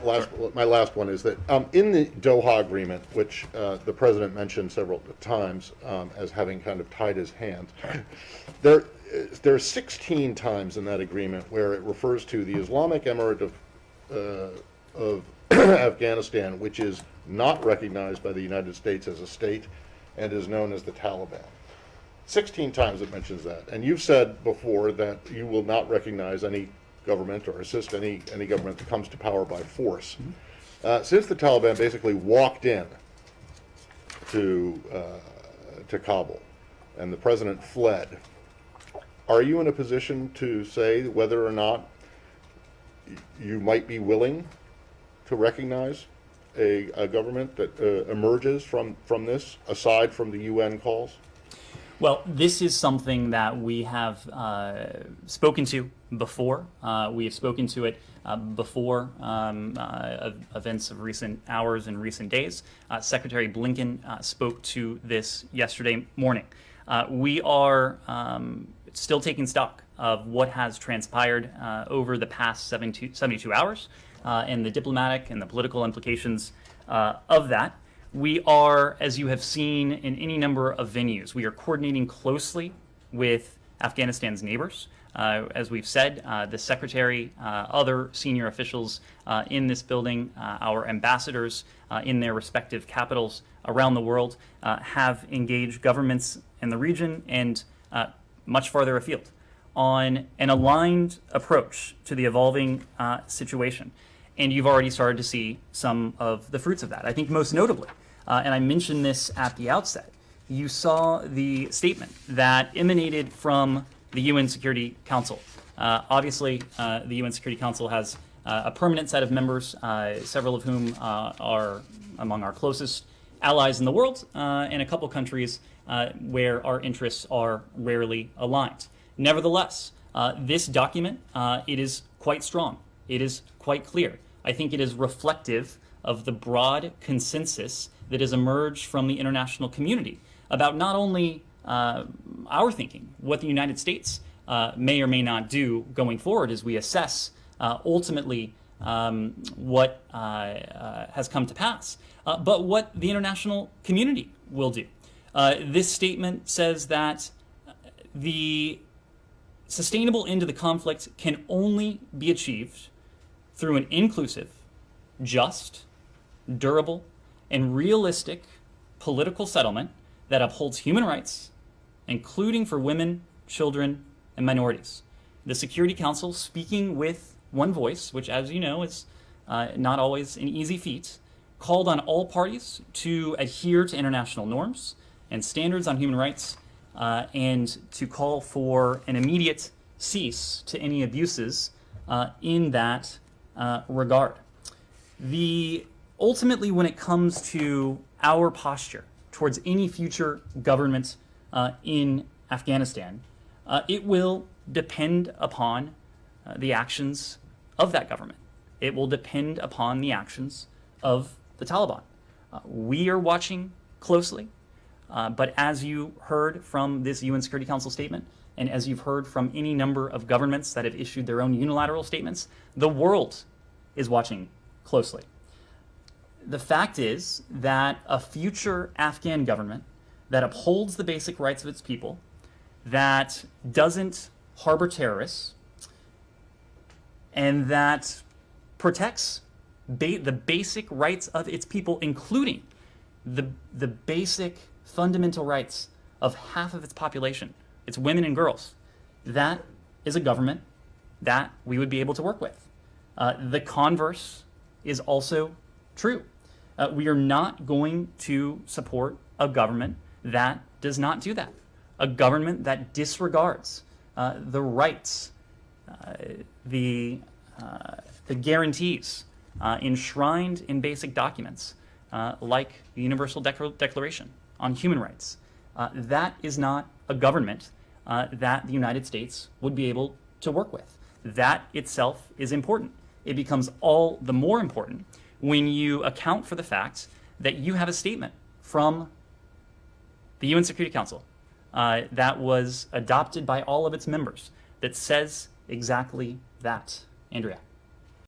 My last one is that in the Doha agreement, which the president mentioned several times as having kind of tied his hands, there are 16 times in that agreement where it refers to the Islamic Emirate of Afghanistan, which is not recognized by the United States as a state and is known as the Taliban. 16 times it mentions that. And you've said before that you will not recognize any government or assist any government that comes to power by force. Since the Taliban basically walked in to Kabul and the president fled, are you in a position to say whether or not you might be willing to recognize a government that emerges from this, aside from the UN calls? Well, this is something that we have spoken to before. We have spoken to it before events of recent hours and recent days. Secretary Blinken spoke to this yesterday morning. We are still taking stock of what has transpired over the past 72 hours and the diplomatic and the political implications of that. We are, as you have seen in any number of venues, we are coordinating closely with Afghanistan's neighbors. As we've said, the Secretary, other senior officials in this building, our ambassadors in their respective capitals around the world have engaged governments in the region and much farther afield on an aligned approach to the evolving situation. And you've already started to see some of the fruits of that. I think most notably, and I mentioned this at the outset, you saw the statement that emanated from the UN Security Council. Obviously, the UN Security Council has a permanent set of members, several of whom are among our closest allies in the world, and a couple countries where our interests are rarely aligned. Nevertheless, this document, it is quite strong. It is quite clear. I think it is reflective of the broad consensus that has emerged from the international community about not only our thinking, what the United States may or may not do going forward as we assess ultimately what has come to pass, but what the international community will do. This statement says that the sustainable end to the conflict can only be achieved through an inclusive, just, durable, and realistic political settlement that upholds human rights, including for women, children, and minorities. The Security Council, speaking with one voice, which, as you know, is not always an easy feat, called on all parties to adhere to international norms and standards on human rights, and to call for an immediate cease to any abuses in that regard. Ultimately, when it comes to our posture towards any future government in Afghanistan, it will depend upon the actions of that government. It will depend upon the actions of the Taliban. We are watching closely, but as you heard from this UN Security Council statement, and as you've heard from any number of governments that have issued their own unilateral statements, the world is watching closely. The fact is that a future Afghan government that upholds the basic rights of its people, that doesn't harbor terrorists, and that protects the basic rights of its people, including the basic fundamental rights of half of its population, its women and girls, that is a government that we would be able to work with. The converse is also true. We are not going to support a government that does not do that, a government that disregards the rights, the guarantees enshrined in basic documents like the Universal Declaration on Human Rights. That is not a government that the United States would be able to work with. That itself is important. It becomes all the more important when you account for the fact that you have a statement from the UN Security Council that was adopted by all of its members that says exactly that. Andrea.